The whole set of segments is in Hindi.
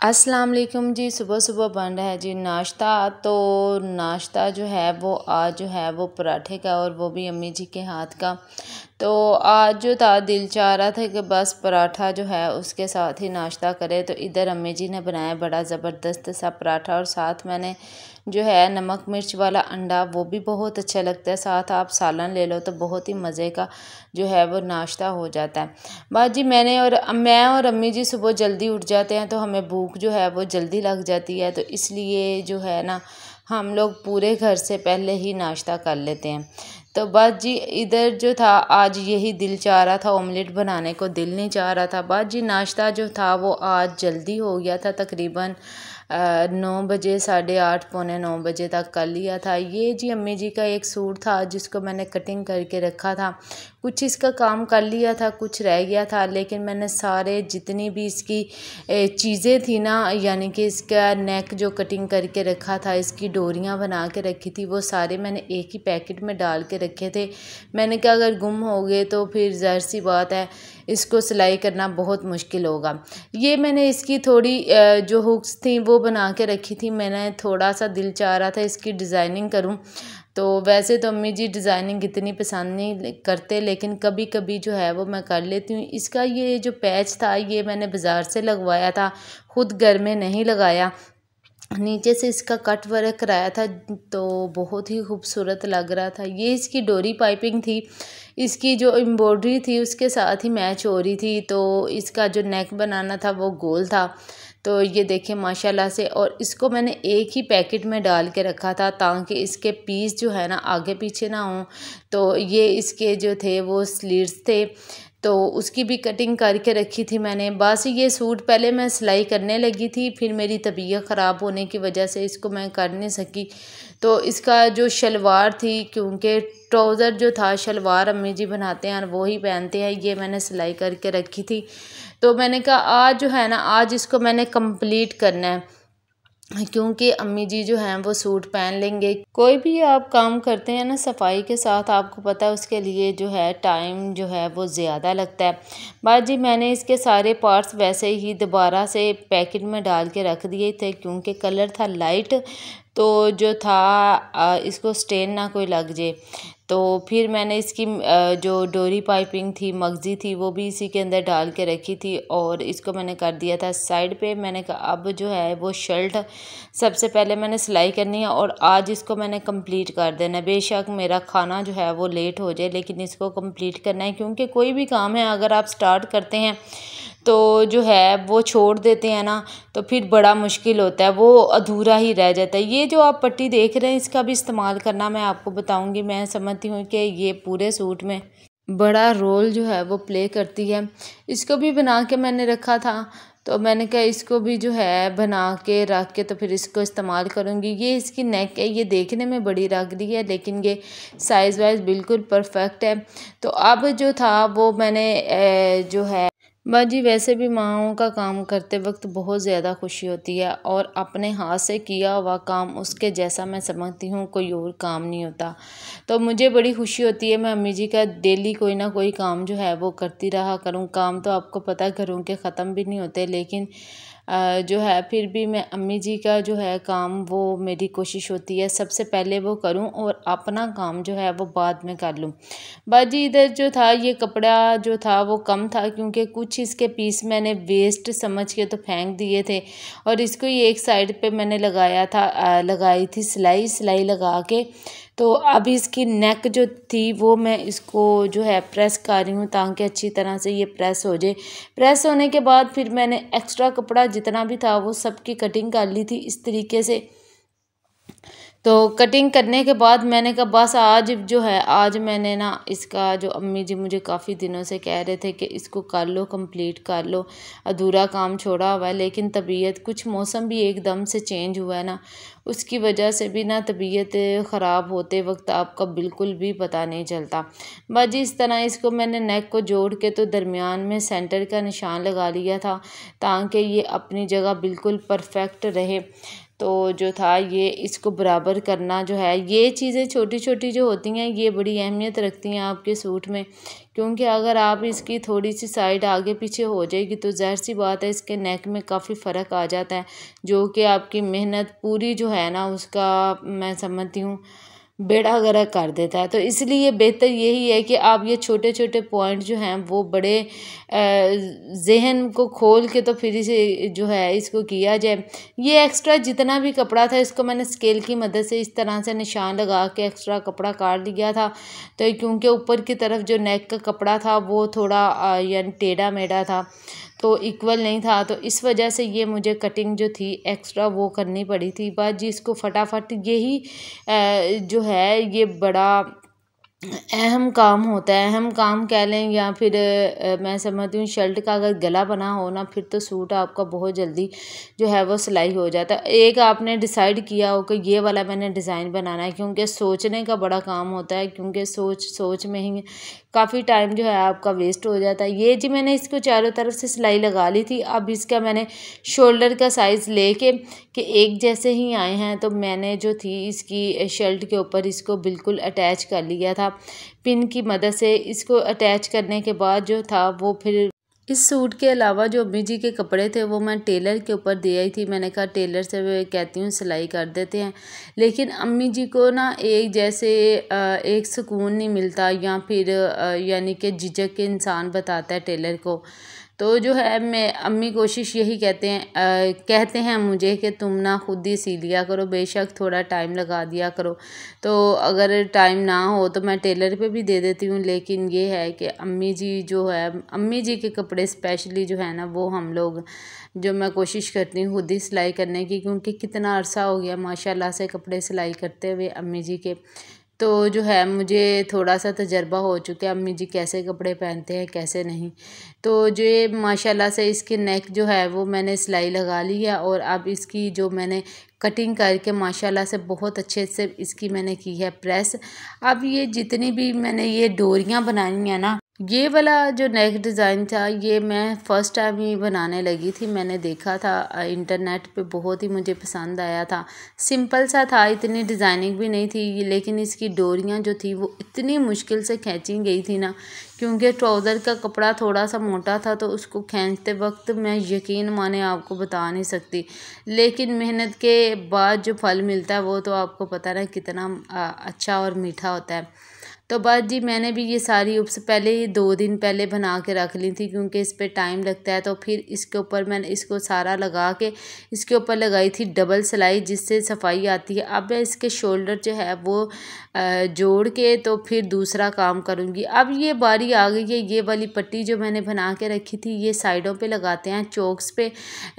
अस्सलाम वालेकुम जी। सुबह सुबह बन रहा है जी नाश्ता। तो नाश्ता जो है वो आज जो है वो पराठे का, और वो भी अम्मी जी के हाथ का। तो आज जो था दिल चाह रहा था कि बस पराठा जो है उसके साथ ही नाश्ता करें। तो इधर अम्मी जी ने बनाया बड़ा ज़बरदस्त सा पराठा, और साथ मैंने जो है नमक मिर्च वाला अंडा, वो भी बहुत अच्छा लगता है। साथ आप सालन ले लो तो बहुत ही मज़े का जो है वो नाश्ता हो जाता है। बस जी मैं और अम्मी जी सुबह जल्दी उठ जाते हैं, तो हमें भूख जो है वो जल्दी लग जाती है। तो इसलिए जो है ना, हम लोग पूरे घर से पहले ही नाश्ता कर लेते हैं। तो बस जी इधर जो था आज यही दिल चाह रहा था, ऑमलेट बनाने को दिल नहीं चाह रहा था। बस जी नाश्ता जो था वो आज जल्दी हो गया था, तकरीबन 9 बजे, 8:30 पौने 9 बजे तक कर लिया था। ये जी अम्मी जी का एक सूट था जिसको मैंने कटिंग करके रखा था। कुछ इसका काम कर लिया था, कुछ रह गया था, लेकिन मैंने सारे जितनी भी इसकी चीज़ें थी ना, यानी कि इसका नेक जो कटिंग करके रखा था, इसकी डोरियां बना के रखी थी, वो सारे मैंने एक ही पैकेट में डाल के रखे थे। मैंने कहा अगर गुम हो गए तो फिर ज़ाहिर सी बात है इसको सिलाई करना बहुत मुश्किल होगा। ये मैंने इसकी थोड़ी जो हुक्स थी वो बना के रखी थी। मैंने थोड़ा सा दिल चाह रहा था इसकी डिज़ाइनिंग करूं। तो वैसे तो अम्मी जी डिज़ाइनिंग इतनी पसंद नहीं करते, लेकिन कभी कभी जो है वो मैं कर लेती हूँ। इसका ये जो पैच था ये मैंने बाज़ार से लगवाया था, खुद घर में नहीं लगाया। नीचे से इसका कट वर्क कराया था, तो बहुत ही खूबसूरत लग रहा था। ये इसकी डोरी पाइपिंग थी, इसकी जो एम्ब्रॉयडरी थी उसके साथ ही मैच हो रही थी। तो इसका जो नेक बनाना था वो गोल था। तो ये देखिए माशाल्लाह से, और इसको मैंने एक ही पैकेट में डाल के रखा था ताकि इसके पीस जो है ना आगे पीछे ना हों। तो ये इसके जो थे वो स्लीव्स थे, तो उसकी भी कटिंग करके रखी थी मैंने। बस ये सूट पहले मैं सिलाई करने लगी थी, फिर मेरी तबीयत ख़राब होने की वजह से इसको मैं कर नहीं सकी। तो इसका जो शलवार थी, क्योंकि ट्राउज़र जो था, शलवार अम्मी जी बनाते हैं और वो ही पहनते हैं, ये मैंने सिलाई करके रखी थी। तो मैंने कहा आज जो है ना, आज इसको मैंने कंप्लीट करना है, क्योंकि अम्मी जी जो हैं वो सूट पहन लेंगे। कोई भी आप काम करते हैं ना सफाई के साथ, आपको पता है उसके लिए जो है टाइम जो है वो ज़्यादा लगता है। बात जी मैंने इसके सारे पार्ट्स वैसे ही दोबारा से पैकेट में डाल के रख दिए थे, क्योंकि कलर था लाइट, तो जो था इसको स्टेन ना कोई लग जाए। तो फिर मैंने इसकी जो डोरी पाइपिंग थी, मगज़ी थी, वो भी इसी के अंदर डाल के रखी थी, और इसको मैंने कर दिया था साइड पे। मैंने कहा अब जो है वो शर्ट सबसे पहले मैंने सिलाई करनी है, और आज इसको मैंने कंप्लीट कर देना है। बेशक मेरा खाना जो है वो लेट हो जाए, लेकिन इसको कंप्लीट करना है, क्योंकि कोई भी काम है अगर आप स्टार्ट करते हैं तो जो है वो छोड़ देते हैं ना, तो फिर बड़ा मुश्किल होता है, वो अधूरा ही रह जाता है। ये जो आप पट्टी देख रहे हैं इसका भी इस्तेमाल करना मैं आपको बताऊंगी। मैं समझती हूँ कि ये पूरे सूट में बड़ा रोल जो है वो प्ले करती है। इसको भी बना के मैंने रखा था, तो मैंने कहा इसको भी जो है बना के रख के तो फिर इसको इस्तेमाल करूँगी। ये इसकी नेक है, ये देखने में बड़ी लग रही है, लेकिन ये साइज़ वाइज बिल्कुल परफेक्ट है। तो अब जो था वो मैंने जो है बस जी, वैसे भी माँओं का काम करते वक्त बहुत ज़्यादा खुशी होती है, और अपने हाथ से किया हुआ काम उसके जैसा मैं समझती हूँ कोई और काम नहीं होता। तो मुझे बड़ी खुशी होती है, मैं अम्मी जी का डेली कोई ना कोई काम जो है वो करती रहा करूँ। काम तो आपको पता है घरों के ख़त्म भी नहीं होते, लेकिन जो है फिर भी मैं अम्मी जी का जो है काम, वो मेरी कोशिश होती है सबसे पहले वो करूं, और अपना काम जो है वो बाद में कर लूं। बाजी इधर जो था ये कपड़ा जो था वो कम था, क्योंकि कुछ इसके पीस मैंने वेस्ट समझ के तो फेंक दिए थे, और इसको ये एक साइड पे मैंने लगाया था, लगाई थी सिलाई लगा के। तो अब इसकी नेक जो थी वो मैं इसको जो है प्रेस कर रही हूँ, ताकि अच्छी तरह से ये प्रेस हो जाए। प्रेस होने के बाद फिर मैंने एक्स्ट्रा कपड़ा जितना भी था वो सबकी कटिंग कर ली थी इस तरीके से। तो कटिंग करने के बाद मैंने कहा बस आज जो है, आज मैंने ना इसका जो अम्मी जी मुझे काफ़ी दिनों से कह रहे थे कि इसको कर लो, कंप्लीट कर लो, अधूरा काम छोड़ा हुआ है। लेकिन तबीयत, कुछ मौसम भी एकदम से चेंज हुआ है ना, उसकी वजह से भी ना तबीयत ख़राब होते वक्त आपका बिल्कुल भी पता नहीं चलता। बस जी इस तरह इसको मैंने नेक को जोड़ के तो दरमियान में सेंटर का निशान लगा लिया था, ताकि ये अपनी जगह बिल्कुल परफेक्ट रहे। तो तो जो था ये इसको बराबर करना जो है, ये चीज़ें छोटी छोटी जो होती हैं ये बड़ी अहमियत रखती हैं आपके सूट में, क्योंकि अगर आप इसकी थोड़ी सी साइड आगे पीछे हो जाएगी तो ज़ाहिर सी बात है इसके नेक में काफ़ी फ़र्क आ जाता है, जो कि आपकी मेहनत पूरी जो है ना उसका मैं समझती हूँ बेड़ा गर्क कर देता है। तो इसलिए बेहतर यही है कि आप ये छोटे छोटे पॉइंट जो हैं वो बड़े ज़हन को खोल के तो फिर इसे जो है इसको किया जाए। ये एक्स्ट्रा जितना भी कपड़ा था इसको मैंने स्केल की मदद से इस तरह से निशान लगा के एक्स्ट्रा कपड़ा काट लिया था। तो क्योंकि ऊपर की तरफ जो नेक का कपड़ा था वो थोड़ा यानी टेढ़ा मेढ़ा था, तो इक्वल नहीं था, तो इस वजह से ये मुझे कटिंग जो थी एक्स्ट्रा वो करनी पड़ी थी। बस जी इसको फटाफट यही जो है ये बड़ा अहम काम होता है, अहम काम कह लें या फिर मैं समझती हूँ शर्ट का अगर गला बना हो ना फिर तो सूट आपका बहुत जल्दी जो है वो सिलाई हो जाता है। एक आपने डिसाइड किया हो कि ये वाला मैंने डिज़ाइन बनाना है, क्योंकि सोचने का बड़ा काम होता है, क्योंकि सोच में ही काफ़ी टाइम जो है आपका वेस्ट हो जाता है। ये जी मैंने इसको चारों तरफ से सिलाई लगा ली थी। अब इसका मैंने शोल्डर का साइज़ लेके कि एक जैसे ही आए हैं तो मैंने जो थी इसकी शर्ट के ऊपर इसको बिल्कुल अटैच कर लिया था पिन की मदद से। इसको अटैच करने के बाद जो था वो फिर इस सूट के अलावा जो अम्मी जी के कपड़े थे वो मैं टेलर के ऊपर दे आई थी। मैंने कहा टेलर से कहती हूँ सिलाई कर देते हैं, लेकिन अम्मी जी को ना एक जैसे एक सुकून नहीं मिलता या फिर यानी कि झिझक के इंसान बताता है टेलर को। तो जो है मैं अम्मी कोशिश यही कहते हैं मुझे कि तुम ना खुद ही सी लिया करो, बेशक थोड़ा टाइम लगा दिया करो। तो अगर टाइम ना हो तो मैं टेलर पे भी दे देती हूँ, लेकिन ये है कि अम्मी जी जो है अम्मी जी के कपड़े स्पेशली जो है ना वो हम लोग जो मैं कोशिश करती हूँ खुद ही सिलाई करने की, क्योंकि कितना अरसा हो गया माशाल्लाह से कपड़े सिलाई करते हुए अम्मी जी के। तो जो है मुझे थोड़ा सा तजर्बा हो चुका है अम्मी जी कैसे कपड़े पहनते हैं कैसे नहीं। तो जो ये माशाल्लाह से इसकी नेक जो है वो मैंने सिलाई लगा ली है, और अब इसकी जो मैंने कटिंग करके माशाल्लाह से बहुत अच्छे से इसकी मैंने की है प्रेस। अब ये जितनी भी मैंने ये डोरियाँ बनाई हैं ना, ये वाला जो नेक डिज़ाइन था ये मैं फ़र्स्ट टाइम ही बनाने लगी थी। मैंने देखा था इंटरनेट पे, बहुत ही मुझे पसंद आया था। सिंपल सा था, इतनी डिज़ाइनिंग भी नहीं थी, लेकिन इसकी डोरियाँ जो थी वो इतनी मुश्किल से खींची गई थी ना, क्योंकि ट्राउज़र का कपड़ा थोड़ा सा मोटा था तो उसको खींचते वक्त मैं यकीन माने आपको बता नहीं सकती, लेकिन मेहनत के बाद जो फल मिलता है वो तो आपको पता ना कितना अच्छा और मीठा होता है। तो बस जी मैंने भी ये सारी उप्स पहले ही 2 दिन पहले बना के रख ली थी, क्योंकि इस पे टाइम लगता है। तो फिर इसके ऊपर मैंने इसको सारा लगा के इसके ऊपर लगाई थी डबल सिलाई, जिससे सफाई आती है। अब मैं इसके शोल्डर जो है वो जोड़ के तो फिर दूसरा काम करूँगी। अब ये बारी आ गई है, ये वाली पट्टी जो मैंने बना के रखी थी ये साइडों पे लगाते हैं चोक्स पे,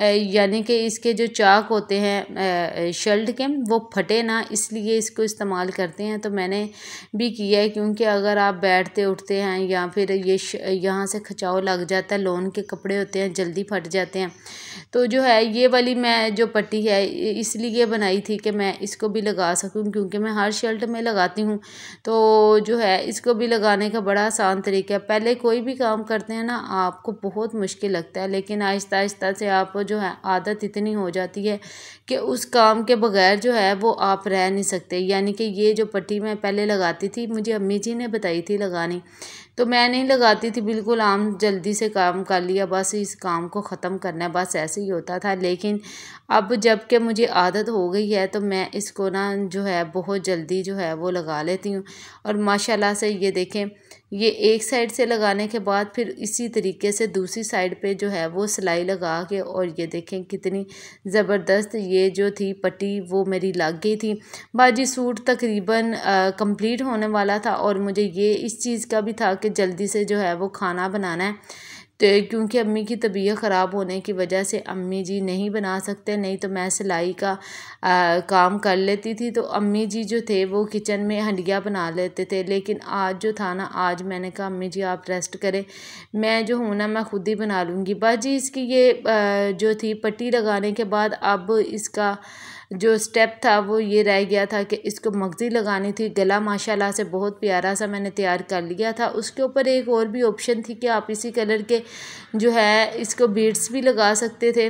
यानी कि इसके जो चाक होते हैं शर्ट के वो फटे ना, इसलिए इसको इस्तेमाल करते हैं। तो मैंने भी किया है, क्योंकि अगर आप बैठते उठते हैं या फिर ये यहाँ से खिंचाव लग जाता है, लोन के कपड़े होते हैं जल्दी फट जाते हैं। तो जो है ये वाली मैं जो पट्टी है इसलिए बनाई थी कि मैं इसको भी लगा सकूं, क्योंकि मैं हर शर्ट में लगाती हूँ। तो जो है इसको भी लगाने का बड़ा आसान तरीका है। पहले कोई भी काम करते हैं ना आपको बहुत मुश्किल लगता है, लेकिन आहिस्ता आहिस्ता से आप जो है आदत इतनी हो जाती है कि उस काम के बगैर जो है वो आप रह नहीं सकते। यानी कि ये जो पट्टी मैं पहले लगाती थी मुझे अम्मी जी ने बताई थी लगानी, तो मैं नहीं लगाती थी, बिल्कुल आम जल्दी से काम कर लिया, बस इस काम को ख़त्म करना है, बस ऐसे ही होता था। लेकिन अब जब कि मुझे आदत हो गई है तो मैं इसको ना जो है बहुत जल्दी जो है वो लगा लेती हूँ। और माशाल्लाह से ये देखें, ये एक साइड से लगाने के बाद फिर इसी तरीके से दूसरी साइड पे जो है वो सिलाई लगा के, और ये देखें कितनी ज़बरदस्त ये जो थी पट्टी वो मेरी लग गई थी। बाजी सूट तकरीबन कंप्लीट होने वाला था, और मुझे ये इस चीज़ का भी था कि जल्दी से जो है वो खाना बनाना है। तो क्योंकि अम्मी की तबीयत ख़राब होने की वजह से अम्मी जी नहीं बना सकते, नहीं तो मैं सिलाई का काम कर लेती थी। तो अम्मी जी जो थे वो किचन में हंडिया बना लेते थे, लेकिन आज जो था ना, आज मैंने कहा अम्मी जी आप रेस्ट करें, मैं जो हूँ ना मैं खुद ही बना लूँगी। बस जी इसकी ये जो थी पट्टी लगाने के बाद अब इसका जो स्टेप था वो ये रह गया था कि इसको मगज़ी लगानी थी। गला माशाल्लाह से बहुत प्यारा सा मैंने तैयार कर लिया था। उसके ऊपर एक और भी ऑप्शन थी कि आप इसी कलर के जो है इसको बीड्स भी लगा सकते थे,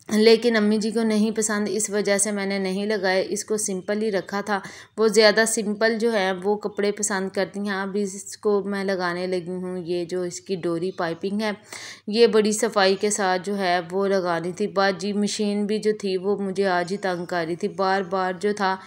लेकिन अम्मी जी को नहीं पसंद, इस वजह से मैंने नहीं लगाया, इसको सिंपल ही रखा था। वो ज़्यादा सिंपल जो है वो कपड़े पसंद करती हैं। अभी इसको मैं लगाने लगी हूँ। ये जो इसकी डोरी पाइपिंग है, ये बड़ी सफाई के साथ जो है वो लगानी थी। बाजी मशीन भी जो थी वो मुझे आज ही तंग कर रही थी, बार बार जो था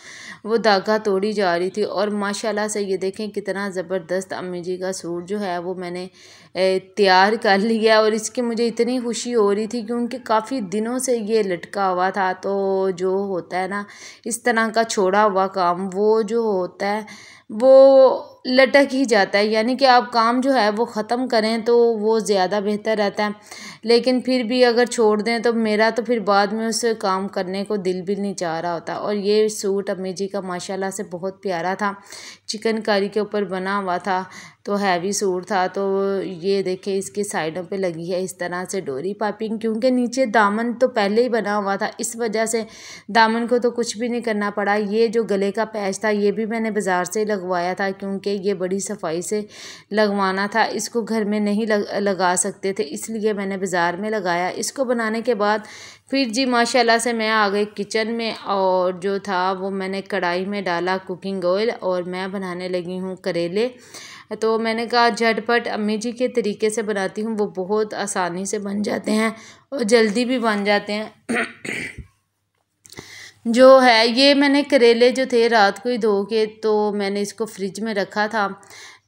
वो धागा तोड़ी जा रही थी। और माशाल्लाह से ये देखें कितना ज़बरदस्त अम्मी जी का सूट जो है वो मैंने तैयार कर लिया। और इसकी मुझे इतनी खुशी हो रही थी क्योंकि काफ़ी दिनों से ये लटका हुआ था। तो जो होता है ना इस तरह का छोड़ा हुआ काम, वो जो होता है वो लटक ही जाता है, यानी कि आप काम जो है वो ख़त्म करें तो वो ज़्यादा बेहतर रहता है। लेकिन फिर भी अगर छोड़ दें तो मेरा तो फिर बाद में उस काम करने को दिल भी नहीं चाह रहा होता। और ये सूट अम्मी जी का माशाल्लाह से बहुत प्यारा था, चिकनकारी के ऊपर बना हुआ था, तो हैवी सूट था। तो ये देखें इसकी साइडों पे लगी है इस तरह से डोरी पाइपिंग, क्योंकि नीचे दामन तो पहले ही बना हुआ था, इस वजह से दामन को तो कुछ भी नहीं करना पड़ा। ये जो गले का पैच था ये भी मैंने बाज़ार से लगवाया था, क्योंकि ये बड़ी सफाई से लगवाना था, इसको घर में नहीं लगा सकते थे, इसलिए मैंने बाज़ार में लगाया। इसको बनाने के बाद फिर जी माशाल्लाह से मैं आ गई किचन में, और जो था वो मैंने कढ़ाई में डाला कुकिंग ऑयल, और मैं बनाने लगी हूँ करेले। तो मैंने कहा झटपट अम्मी जी के तरीके से बनाती हूँ, वो बहुत आसानी से बन जाते हैं और जल्दी भी बन जाते हैं। जो है ये मैंने करेले जो थे रात को ही धो के, तो मैंने इसको फ्रिज में रखा था।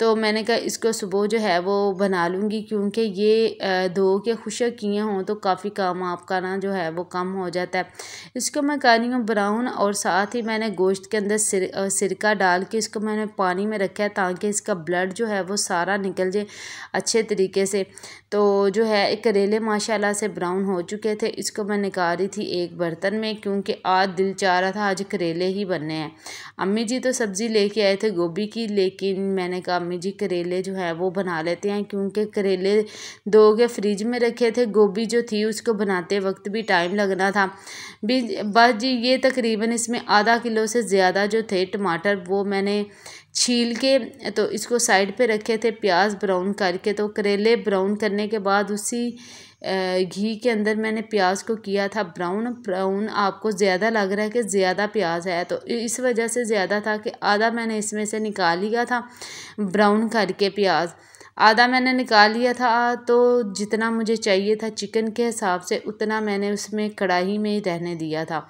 तो मैंने कहा इसको सुबह जो है वो बना लूँगी, क्योंकि ये धो के खुशक किए हों तो काफ़ी काम आपका ना जो है वो कम हो जाता है। इसको मैं कर रही हूँ ब्राउन, और साथ ही मैंने गोश्त के अंदर सिरका डाल के इसको मैंने पानी में रखा है, ताकि इसका ब्लड जो है वो सारा निकल जाए अच्छे तरीके से। तो जो है करेले माशाल्लाह से ब्राउन हो चुके थे, इसको मैं निकाल रही थी एक बर्तन में, क्योंकि आज दिल चाह रहा था आज करेले ही बनने हैं। अम्मी जी तो सब्ज़ी लेके आए थे गोभी की, लेकिन मैंने कहा अम्मी जी करेले जो है वो बना लेते हैं, क्योंकि करेले धो के फ्रिज में रखे थे, गोभी जो थी उसको बनाते वक्त भी टाइम लगना था। बस जी ये तकरीबन इसमें आधा किलो से ज़्यादा जो थे टमाटर वो मैंने छील के तो इसको साइड पे रखे थे, प्याज ब्राउन करके। तो करेले ब्राउन करने के बाद उसी घी के अंदर मैंने प्याज को किया था ब्राउन। आपको ज़्यादा लग रहा है कि ज़्यादा प्याज है, तो इस वजह से ज़्यादा था कि आधा मैंने इसमें से निकाल लिया था ब्राउन करके प्याज, आधा मैंने निकाल लिया था। तो जितना मुझे चाहिए था चिकन के हिसाब से उतना मैंने उसमें कढ़ाई में ही रहने दिया था,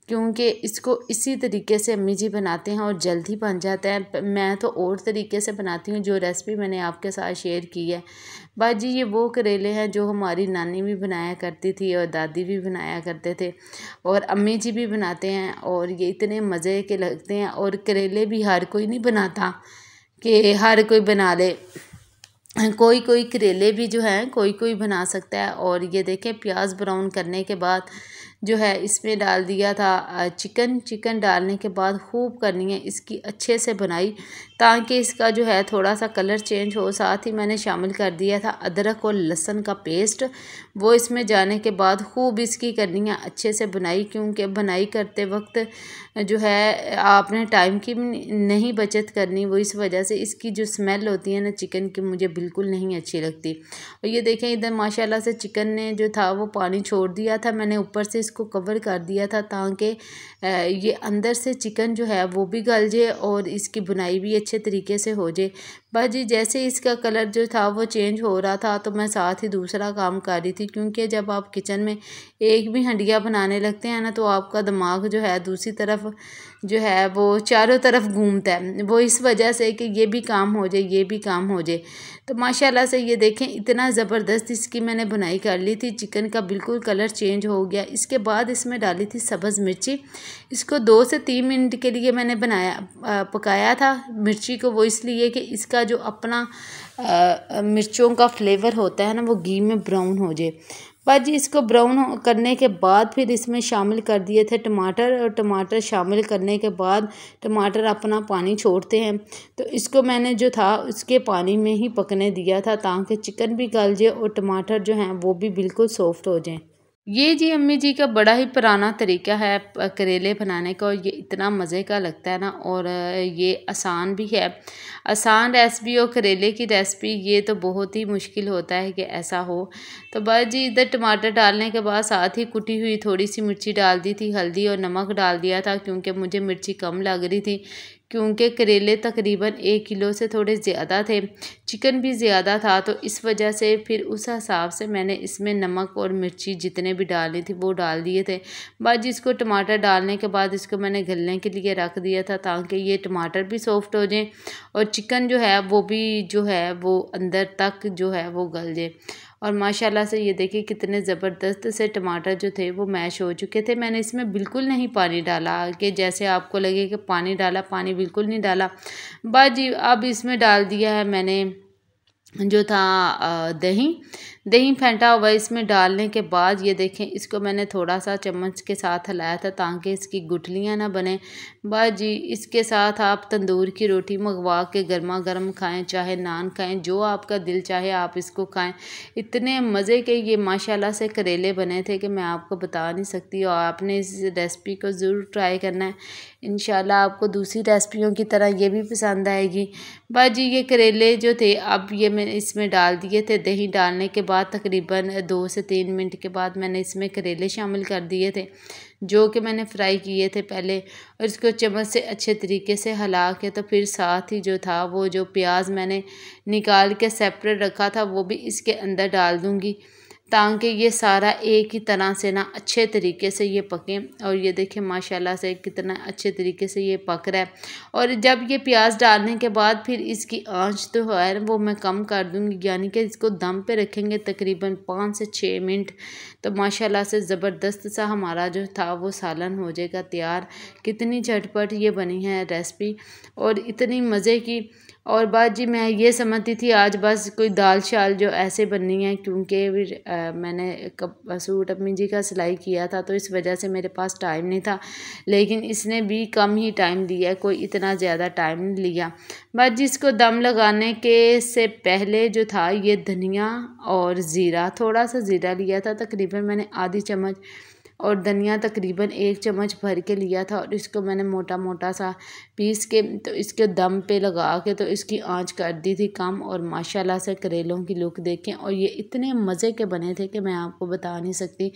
क्योंकि इसको इसी तरीके से अम्मी जी बनाते हैं और जल्दी बन जाता है। मैं तो और तरीके से बनाती हूँ, जो रेसिपी मैंने आपके साथ शेयर की है। बाजी ये वो करेले हैं जो हमारी नानी भी बनाया करती थी और दादी भी बनाया करते थे, और अम्मी जी भी बनाते हैं, और ये इतने मज़े के लगते हैं। और करेले भी हर कोई नहीं बनाता कि हर कोई बना ले, कोई कोई करेले भी जो हैं कोई कोई बना सकता है। और ये देखें प्याज ब्राउन करने के बाद जो है इसमें डाल दिया था चिकन डालने के बाद खूब करनी है इसकी अच्छे से बनाई, ताकि इसका जो है थोड़ा सा कलर चेंज हो। साथ ही मैंने शामिल कर दिया था अदरक और लहसुन का पेस्ट, वो इसमें जाने के बाद खूब इसकी करनी है अच्छे से बनाई, क्योंकि बनाई करते वक्त जो है आपने टाइम की नहीं बचत करनी, वो इस वजह से इसकी जो स्मेल होती है ना चिकन की मुझे बिल्कुल नहीं अच्छी लगती। और ये देखें इधर माशाल्लाह से चिकन ने जो था वो पानी छोड़ दिया था, मैंने ऊपर से इसको कवर कर दिया था ताकि ये अंदर से चिकन जो है वो भी गल जाए और इसकी बुनाई भी अच्छे तरीके से हो जाए। बस जी जैसे इसका कलर जो था वो चेंज हो रहा था तो मैं साथ ही दूसरा काम कर रही थी, क्योंकि जब आप किचन में एक भी हंडिया बनाने लगते हैं ना तो आपका दिमाग जो है दूसरी तरफ जो है वो चारों तरफ घूमता है, वो इस वजह से कि ये भी काम हो जाए ये भी काम हो जाए। तो माशाल्लाह से ये देखें इतना ज़बरदस्त इसकी मैंने बुनाई कर ली थी, चिकन का बिल्कुल कलर चेंज हो गया। इसके बाद इसमें डाली थी सब्ज़ मिर्ची, इसको 2 से 3 मिनट के लिए मैंने पकाया था मिर्ची को, वो इसलिए कि इसका जो अपना मिर्चों का फ्लेवर होता है ना वो घी में ब्राउन हो जाए। बस जी इसको ब्राउन करने के बाद फिर इसमें शामिल कर दिए थे टमाटर, और टमाटर शामिल करने के बाद टमाटर अपना पानी छोड़ते हैं, तो इसको मैंने जो था उसके पानी में ही पकने दिया था ताकि चिकन भी गल जाए और टमाटर जो हैं वो भी बिल्कुल सॉफ्ट हो जाए। ये जी अम्मी जी का बड़ा ही पुराना तरीका है करेले बनाने का, और ये इतना मज़े का लगता है ना, और ये आसान भी है। आसान रेसिपी और करेले की रेसिपी, ये तो बहुत ही मुश्किल होता है कि ऐसा हो। तो बस जी इधर टमाटर डालने के बाद साथ ही कुटी हुई थोड़ी सी मिर्ची डाल दी थी, हल्दी और नमक डाल दिया था क्योंकि मुझे मिर्ची कम लग रही थी, क्योंकि करेले तकरीबन 1 किलो से थोड़े ज़्यादा थे, चिकन भी ज़्यादा था, तो इस वजह से फिर उस हिसाब से मैंने इसमें नमक और मिर्ची जितने भी डालनी थी वो डाल दिए थे। बाद इसको टमाटर डालने के बाद इसको मैंने गलने के लिए रख दिया था, ताकि ये टमाटर भी सॉफ्ट हो जाए और चिकन जो है वो भी जो है वो अंदर तक जो है वो गल जाए। और माशाल्लाह से ये देखिए कितने ज़बरदस्त से टमाटर जो थे वो मैश हो चुके थे। मैंने इसमें बिल्कुल नहीं पानी डाला कि जैसे आपको लगे कि पानी डाला, पानी बिल्कुल नहीं डाला। बस जी अब इसमें डाल दिया है मैंने जो था दही। दही फेंटा हुआ इसमें डालने के बाद ये देखें, इसको मैंने थोड़ा सा चम्मच के साथ हिलाया था ताकि इसकी गुठलियाँ ना बने। बस जी इसके साथ आप तंदूर की रोटी मंगवा के गर्मा गर्म खाएं, चाहे नान खाएं, जो आपका दिल चाहे आप इसको खाएं। इतने मज़े के ये माशाल्लाह से करेले बने थे कि मैं आपको बता नहीं सकती, और आपने इस रेसिपी को ज़रूर ट्राई करना है। इंशाल्लाह आपको दूसरी रेसिपियों की तरह ये भी पसंद आएगी। बस जी ये करेले जो थे अब ये मैंने इसमें डाल दिए थे। दही डालने के बाद तकरीबन 2 से 3 मिनट के बाद मैंने इसमें करेले शामिल कर दिए थे, जो कि मैंने फ्राई किए थे पहले, और इसको चम्मच से अच्छे तरीके से हिला के तो फिर साथ ही जो था वो जो प्याज मैंने निकाल के सेपरेट रखा था वो भी इसके अंदर डाल दूँगी, ताकि ये सारा एक ही तरह से ना अच्छे तरीके से ये पके। और ये देखें माशाल्लाह से कितना अच्छे तरीके से ये पक रहा है। और जब ये प्याज डालने के बाद फिर इसकी आंच तो है वो मैं कम कर दूँगी, यानी कि इसको दम पे रखेंगे तकरीबन 5 से 6 मिनट, तो माशाल्लाह से ज़बरदस्त सा हमारा जो था वो सालन हो जाएगा तैयार। कितनी झटपट ये बनी है रेसिपी और इतनी मज़े की। और बात जी मैं ये समझती थी आज बस कोई दाल शाल जो ऐसे बननी है, क्योंकि मैंने सूट अम्मी जी का सिलाई किया था तो इस वजह से मेरे पास टाइम नहीं था, लेकिन इसने भी कम ही टाइम लिया, कोई इतना ज़्यादा टाइम नहीं लिया। बस जिसको दम लगाने के से पहले जो था ये धनिया और ज़ीरा, थोड़ा सा ज़ीरा लिया था, तकरीबन मैंने आधी चम्मच, और धनिया तकरीबन 1 चम्मच भर के लिया था, और इसको मैंने मोटा मोटा सा पीस के तो इसके दम पे लगा के तो इसकी आंच कर दी थी कम। और माशाल्लाह से करेलों की लुक देखें, और ये इतने मज़े के बने थे कि मैं आपको बता नहीं सकती।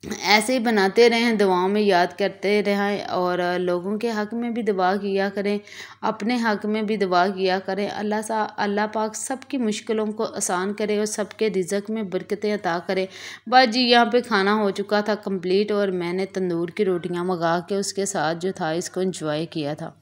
ऐसे ही बनाते रहें, दुआओं में याद करते रहें, और लोगों के हक़ में भी दुआ किया करें, अपने हक़ में भी दुआ किया करें। अल्लाह पाक सबकी मुश्किलों को आसान करे और सबके रिज़्क़ में बरकतें अता करे। बस जी यहाँ पे खाना हो चुका था कंप्लीट, और मैंने तंदूर की रोटियां मंगा के उसके साथ जो था इसको एंजॉय किया था।